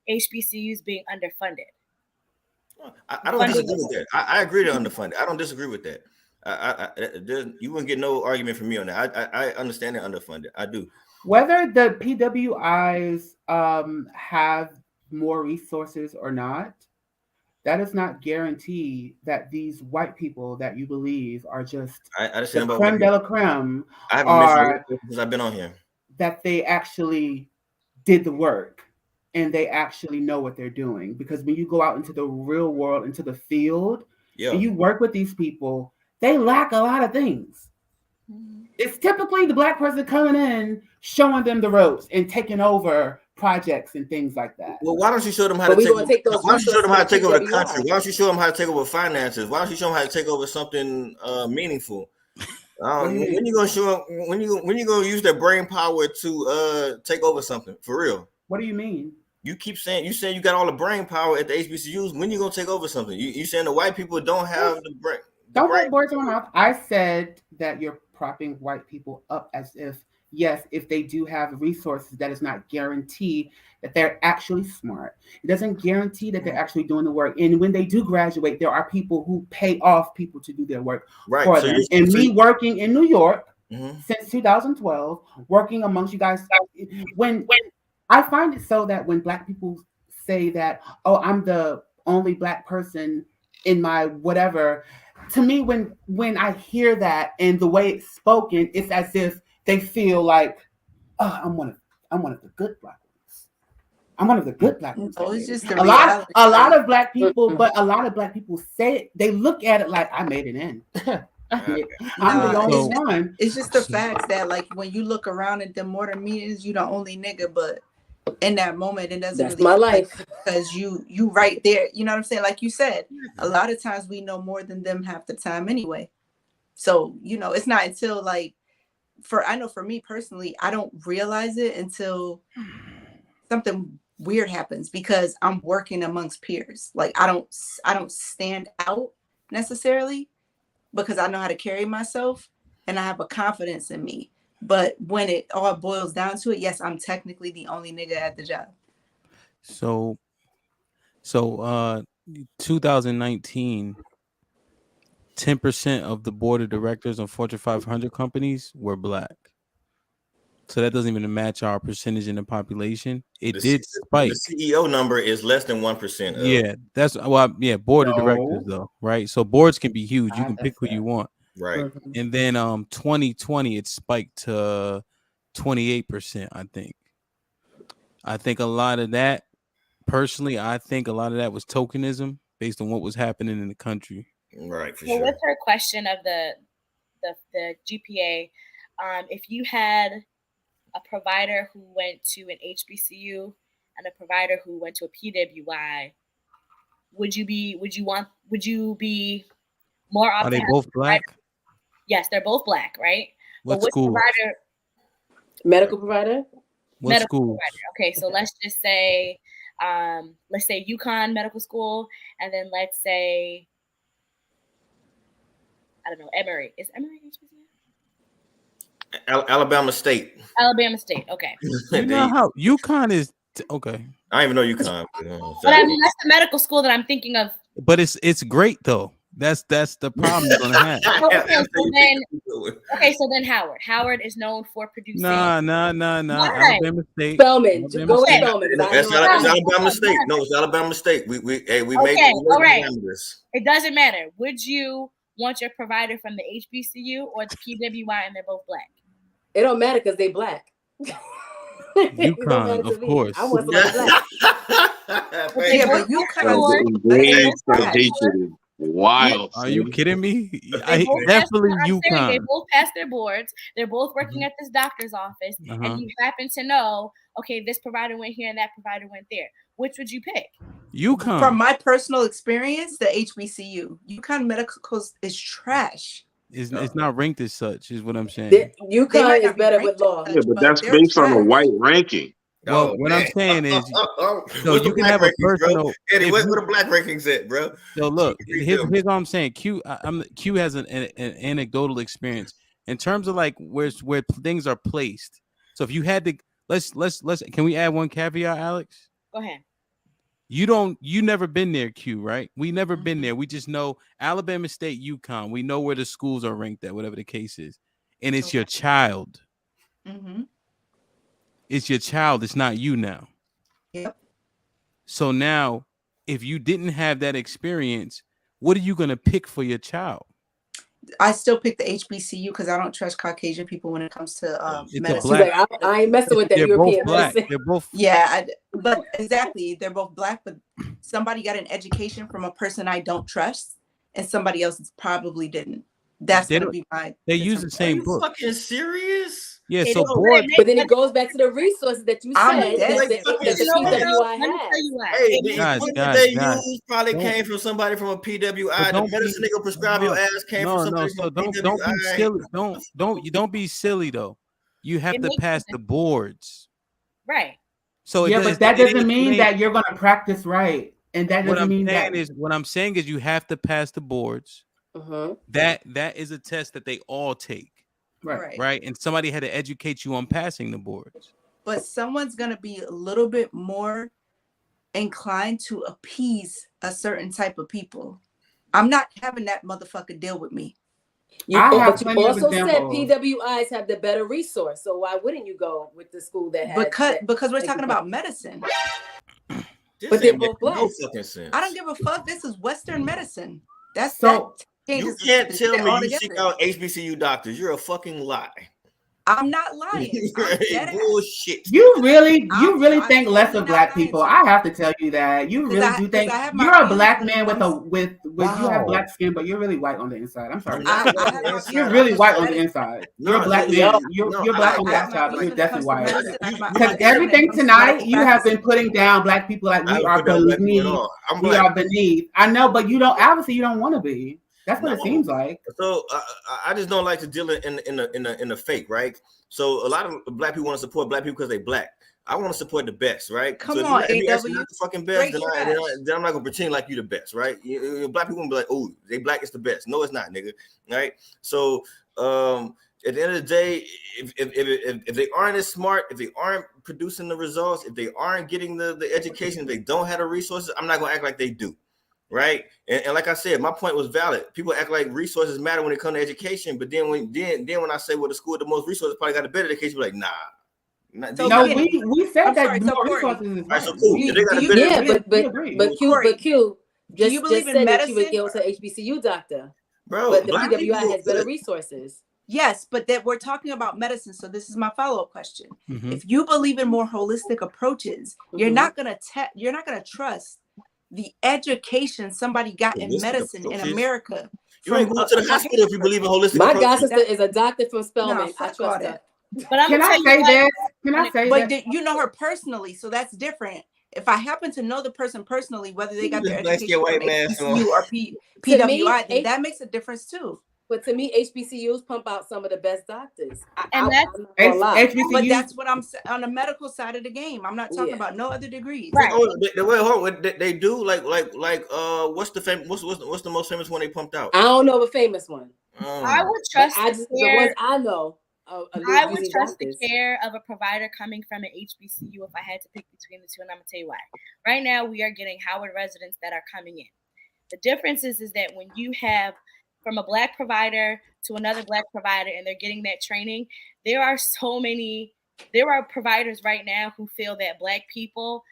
HBCUs being underfunded. I don't disagree with that. I agree they're underfunded. I don't disagree with that. You wouldn't get no argument from me on that. I understand they're underfunded. I do. Whether the PWIs have more resources or not, that does not guarantee that these white people that you believe are just the creme de la creme I haven't mentioned it because I've been on here. That they actually did the work and they actually know what they're doing. Because when you go out into the real world, into the field, and you work with these people, they lack a lot of things. It's typically the Black person coming in, showing them the ropes and taking over projects and things like that. Well, why don't you show them how to take over? Why don't you show them how to take over the country? Why don't you show them how to take over finances? Why don't you show them how to take over something meaningful? When you gonna show them? When you gonna use their brain power to take over something for real? What do you mean? You keep saying you got all the brain power at the HBCUs. When you gonna take over something? You saying the white people don't have the brain? Don't put words in my mouth. I said that you're propping white people up as if, yes, if they do have resources, that is not guaranteed that they're actually smart. It doesn't guarantee that they're actually doing the work. And when they do graduate, there are people who pay off people to do their work for them. And me working in New York since 2012, working amongst you guys, when I find it so that when Black people say that, oh, I'm the only Black person in my whatever, to me, when I hear that and the way it's spoken, it's as if they feel like, oh, I'm one of the good Black ones. I'm one of the good Black ones. Oh, it's just a lot of Black people, but a lot of Black people say it, they look at it like I made it in. I'm the only one. It's just the fact that like when you look around at the mortar meetings, you the only nigga, but in that moment it doesn't really my life because you right there, you know what I'm saying? Like you said, a lot of times we know more than them half the time anyway. So, you know, it's not until like I know for me personally, I don't realize it until something weird happens because I'm working amongst peers. Like I don't stand out necessarily because I know how to carry myself and I have a confidence in me. But when it all boils down to it, yes, I'm technically the only nigga at the job. So 2019, 10% of the board of directors on Fortune 500 companies were Black. So that doesn't even match our percentage in the population. It did spike. The CEO number is less than 1%. Yeah, that's board of directors though, right? So boards can be huge. You can pick who you want. Right. And then 2020 it spiked to 28%, I think. I think a lot of that, personally, I think a lot of that was tokenism based on what was happening in the country. Right, for sure. With her question of the GPA, if you had a provider who went to an HBCU and a provider who went to a PWI, would you be more often? Are they both Black? Yes, they're both Black, right? What school? Medical provider? What school? Okay, so let's just say Uconn Medical School, and then let's say, I don't know, Emory. Is Emory HBCU? Alabama State. Alabama State, okay. You know how Uconn is okay. I don't even know Uconn. But I mean, that's the medical school that I'm thinking of. But it's great though. That's the problem you're gonna have. So then Howard is known for producing. Nah. Alabama State. Spelman. Go with Spelman. It's Alabama State. No, it's Alabama State. We made all right. It doesn't matter. Would you want your provider from the HBCU or the PWI and they're both Black? It don't matter because they Black. Uconn, of course. I want somebody Black. Yeah, but Uconn. Wild. Are you kidding me? Definitely Uconn. They both passed their boards. They're both working at this doctor's office, and you happen to know, okay, this provider went here and that provider went there. Which would you pick? Uconn. From my personal experience, the HBCU, Uconn Medical is trash. It's not ranked as such, is what I'm saying. Uconn is better with law. Yeah, but that's based on a white ranking. Well, what I'm saying is, so you can have a personal. Eddie, where the Black rankings at, bro? So look, here's what I'm saying. Q has an anecdotal experience in terms of like where things are placed. So if you had to, let's can we add one caveat, Alex? Go ahead. You never been there, Q, right? We never been there. We just know Alabama State, Uconn. We know where the schools are ranked at, whatever the case is. And it's your child. It's your child. It's not you now. Yep. So now, if you didn't have that experience, what are you going to pick for your child? I still pick the HBCU because I don't trust Caucasian people when it comes to medicine. She's like, I ain't messing with that European medicine. They're both. Yeah, but exactly. They're both black, but somebody got an education from a person I don't trust, and somebody else probably didn't. That's going to be my... They use the same book. Fucking serious? Yeah, so board, but then it goes back to the resources that you said that the PWI has. They use probably came from somebody from a PWI. The medicine they gonna prescribe your ass came from somebody from a PWI. Don't be silly. Don't be silly though. You have to pass the boards, right? So yeah, but that doesn't mean that you're gonna practice right, and that doesn't mean that. What I'm saying is you have to pass the boards. That is a test that they all take. Right. And somebody had to educate you on passing the boards. But someone's going to be a little bit more inclined to appease a certain type of people. I'm not having that motherfucker deal with me. But you also said PWIs have the better resource. So why wouldn't you go with the school that has because we're talking about medicine. But they're both black. No fucking sense. I don't give a fuck. This is Western medicine. That's so. You can't tell me you seek out HBCU doctors. You're a fucking lie. I'm not lying. Bullshit. You really think less of black people. I have to tell you that. You really do think you're a black man with you have black skin, but you're really white on the inside. I'm sorry. You're really white on the inside. You're a black man. You're black on the outside, but you're definitely white. Because everything tonight you have been putting down black people like we are beneath. We are beneath. I know, but you don't. Obviously, you don't want to be. That's what it seems like. So I just don't like to deal in the fake, right? So a lot of black people want to support black people because they black. I want to support the best, right? Come on, if you're not the fucking best, then I'm not gonna pretend like you the best, right? Black people gonna be like, oh, they black is the best. No, it's not, nigga. Right? So at the end of the day, if they aren't as smart, if they aren't producing the results, if they aren't getting the education, if they don't have the resources, I'm not gonna act like they do. Right, and like I said, my point was valid. People act like resources matter when it comes to education, but then when I say, well, the school with the most resources probably got a better education, we're like, nah. No, we said that more resources is right. So cool. But Q, just said that you would go to HBCU doctor, bro. But the PWI has better resources. Yes, but that we're talking about medicine. So this is my follow-up question: if you believe in more holistic approaches, you're not gonna trust the education somebody got in medicine in America. You ain't going to the hospital if you believe in holistic. My god sister is a doctor from Spelman. I trust that. But Can I say that? But you know her personally, so that's different. If I happen to know the person personally, whether they got their education from HBCU or PWI, then that makes a difference too. But to me, HBCUs pump out some of the best doctors. And that's HBCUs. But that's what I'm saying on the medical side of the game. I'm not talking about no other degrees. Right. They do like what's the most famous one they pumped out? I don't know a famous one. I would trust the ones I know. I would trust the care of a provider coming from an HBCU if I had to pick between the two, and I'm gonna tell you why. Right now, we are getting Howard residents that are coming in. The difference is that when you have from a black provider to another black provider and they're getting that training, there are providers right now who feel that black people,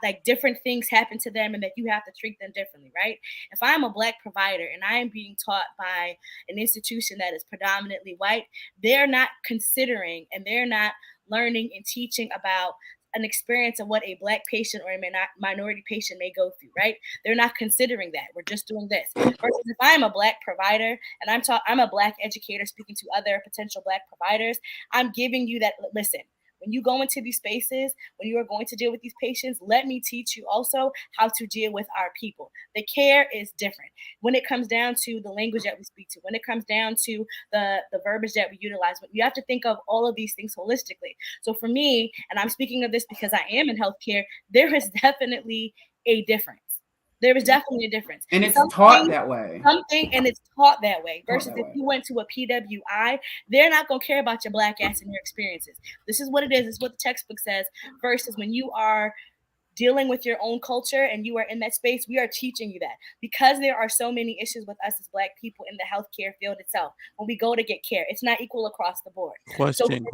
like different things happen to them and that you have to treat them differently, right? If I'm a black provider and I am being taught by an institution that is predominantly white, they're not considering and they're not learning and teaching about an experience of what a black patient or a minority patient may go through, right? They're not considering that. We're just doing this. Versus if I'm a black provider and I'm a black educator speaking to other potential black providers, I'm giving you that, listen, when you go into these spaces, when you are going to deal with these patients, let me teach you also how to deal with our people. The care is different. When it comes down to the language that we speak to, when it comes down to the verbiage that we utilize, you have to think of all of these things holistically. So for me, and I'm speaking of this because I am in healthcare, there is definitely a difference. There is definitely a difference. And it's taught that way. And it's taught that way. Versus if you went to a PWI, they're not going to care about your black ass and your experiences. This is what it is. It's what the textbook says. Versus when you are dealing with your own culture and you are in that space, we are teaching you that because there are so many issues with us as Black people in the healthcare field itself. When we go to get care, it's not equal across the board. Question.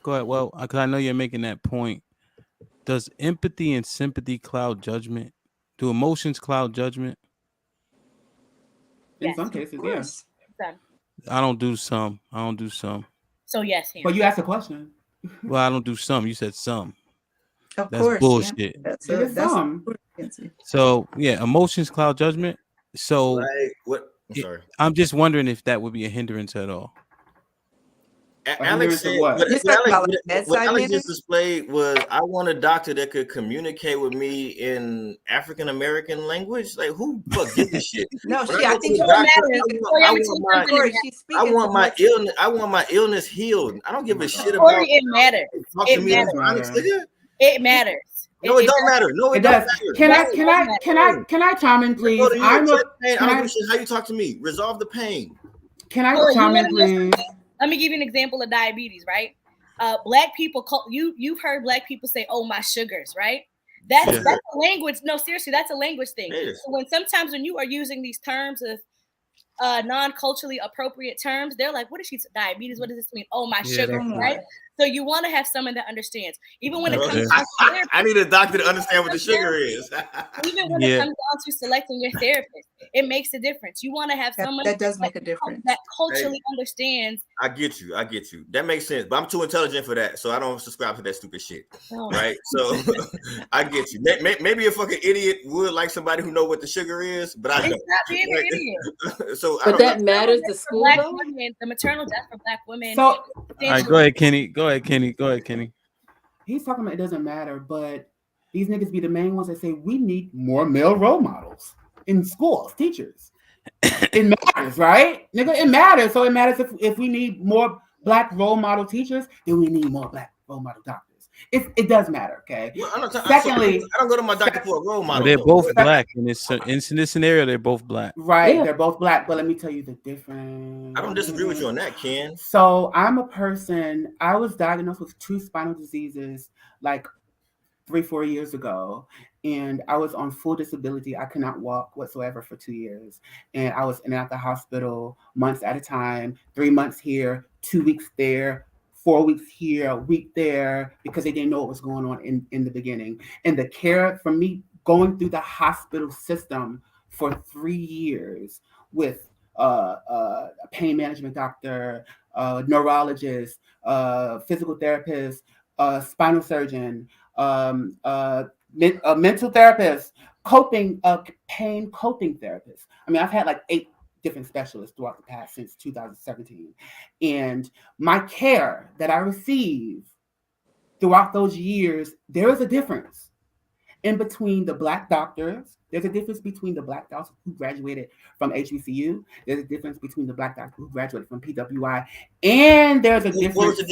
Go ahead. Well, because I know you're making that point. Does empathy and sympathy cloud judgment? Do emotions cloud judgment? In some cases, yes. I don't do some. So yes, but you asked a question. Well, I don't do some. You said some. Of that's course, bullshit. Yeah. That's some. So yeah, emotions cloud judgment. So what? I'm sorry. I'm just wondering if that would be a hindrance at all. Alex said, what Alex just displayed was, I want a doctor that could communicate with me in African American language. Like, who fuck gives a shit? No, I think I want my illness healed. I don't give a shit about it. Matters. It matters. No, it don't matter. No, it does. Can I chime in, please? How you talk to me? Resolve the pain. Can I chime in, please? Let me give you an example of diabetes, right? Black people, you've heard Black people say, "Oh, my sugars," right? That's a language. No, seriously, that's a language thing. So sometimes when you are using these terms of non-culturally appropriate terms, they're like, "What is she? Diabetes? What does this mean? Oh, my sugar," right? So you want to have someone that understands. Even when it comes to therapy, I need a doctor to understand what the sugar is. Even when it comes down to selecting your therapist, it makes a difference. You want to have someone that does make a difference, that culturally understands. I get you. That makes sense. But I'm too intelligent for that, so I don't subscribe to that stupid shit. Right? So I get you. Maybe a fucking idiot would like somebody who know what the sugar is, but I don't. It's not being an idiot. So but that matters to school, though? Women, the maternal death for Black women. So, all right, go ahead, Kenny. Go ahead, Kenny. He's talking about it doesn't matter, but these niggas be the main ones that say we need more male role models in schools, teachers. It matters, right? Nigga, it matters. So it matters if we need more Black role model teachers, then we need more Black role model doctors. It does matter, okay? Well, secondly, I don't go to my doctor for a role model. They're both Black in this scenario. They're both Black, right? Yeah. They're both Black, but let me tell you the difference. I don't disagree with you on that, Ken. So I'm a person. I was diagnosed with 2 spinal diseases like 3-4 years ago, and I was on full disability. I could not walk whatsoever for 2 years, and I was in and out the hospital months at a time. 3 months here, 2 weeks there. 4 weeks here, a week there, because they didn't know what was going on in the beginning. And the care from me going through the hospital system for 3 years with a pain management doctor, neurologist, physical therapist, spinal surgeon, a mental therapist, pain coping therapist. I mean, I've had like 8 different specialists throughout the past since 2017. And my care that I receive throughout those years, there is a difference in between the Black doctors. There's a difference between the Black doctors who graduated from HBCU. There's a difference between the Black doctors who graduated from PWI. And there's a difference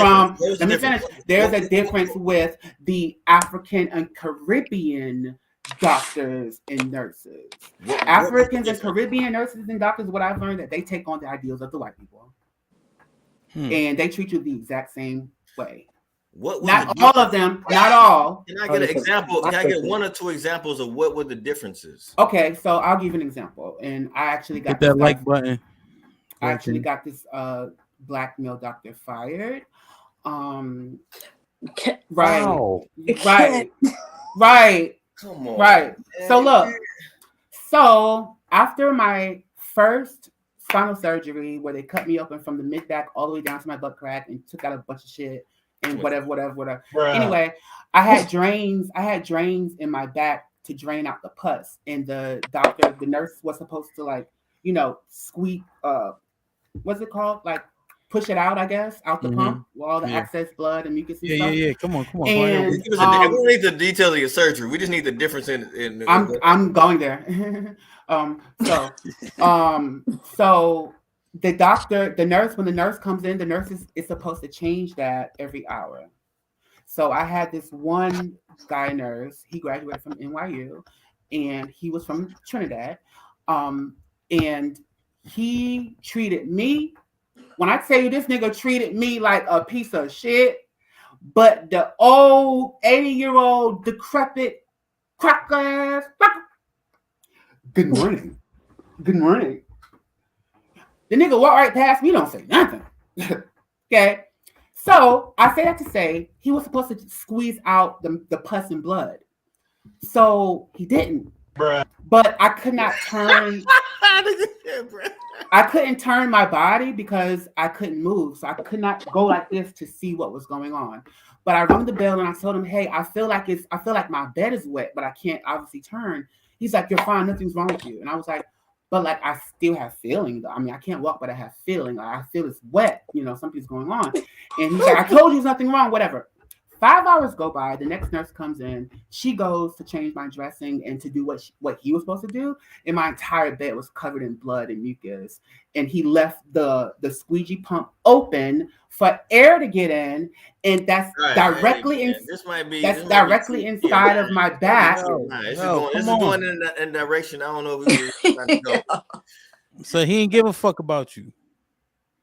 There's a difference with the African and Caribbean doctors and nurses. Africans and Caribbean nurses and doctors, what I've learned, that they take on the ideals of the white people. And they treat you the exact same way. Not all of them, not all. Can I get an example? Can I get 1 or 2 examples of what were the differences? Okay, so I'll give you an example. And I actually got that like button. I actually got this Black male doctor fired. Right. Wow. Right. Come on. Right. So look. So after my first spinal surgery, where they cut me open from the mid back all the way down to my butt crack and took out a bunch of shit and whatever. Bruh. Anyway, I had drains in my back to drain out the pus, and the nurse was supposed to squeak. What's it called? Like push it out, I guess, out the pump, with all the excess blood and mucus and stuff. Yeah. Come on. And, we don't need the detail of your surgery. We just need the difference in I'm going there. So the nurse, when the nurse comes in, the nurse is supposed to change that every hour. So I had this one guy nurse, he graduated from NYU, and he was from Trinidad. And he treated me, when I tell you this nigga treated me like a piece of shit, But the old 80-year-old decrepit crack ass. Good morning. Good morning. The nigga walked right past me, don't say nothing. Okay. So I say that to say he was supposed to squeeze out the pus and blood. So he didn't. Bruh. But I could not turn. I couldn't turn my body because I couldn't move. So I could not go like this to see what was going on. But I rung the bell and I told him, hey, I feel like my bed is wet, but I can't obviously turn. He's like, you're fine, nothing's wrong with you. And I was like, but like I still have feeling. I mean, I can't walk, but I have feeling. Like I feel it's wet, something's going on. And he's like, I told you there's nothing wrong, whatever. 5 hours go by. The next nurse comes in. She goes to change my dressing and to do what he was supposed to do. And my entire bed was covered in blood and mucus. And he left the squeegee pump open for air to get in. And that's directly inside of my back. This is going in that direction. I don't know if we were trying to go. So he didn't give a fuck about you.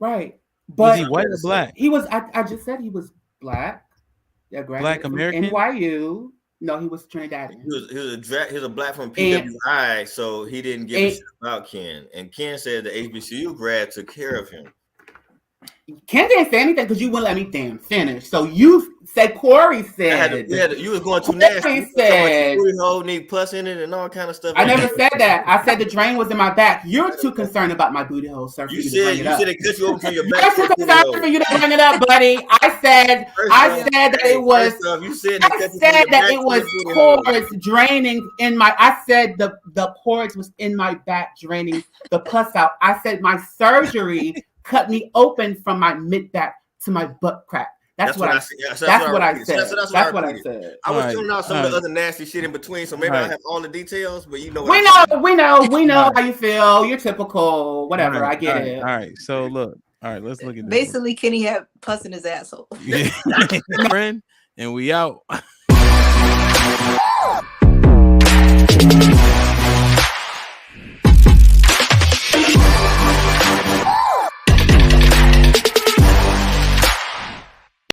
Right. But was he white or black? He was, I just said he was black. Yeah, Black American? NYU. No, he was Trinidadian. He was a black from PWI, so he didn't give a shit about Ken. And Ken said the HBCU grad took care of him. Ken didn't say anything because you wouldn't let me damn finish. So you said Corey said you was going too nasty. Corey said whole need pus in it and all kind of stuff. I never said that. I said the drain was in my back. You're too concerned about my booty hole, sir. You said it cut you over to your back. You're too concerned for you to bring it up, buddy. I said that it was. I said that it was cords draining in my. I said the cords was in my back draining the pus out. I said my surgery cut me open from my mid back to my butt crack. That's what I said. That's what I said. That's what I said. I was tuning out some of the other nasty shit in between, so maybe I have all the details, but you know what we know how you feel. You're typical. Whatever. I get it. All right. So look. All right, let's look at this. Basically, Kenny had pus in his asshole. Friend, and we out.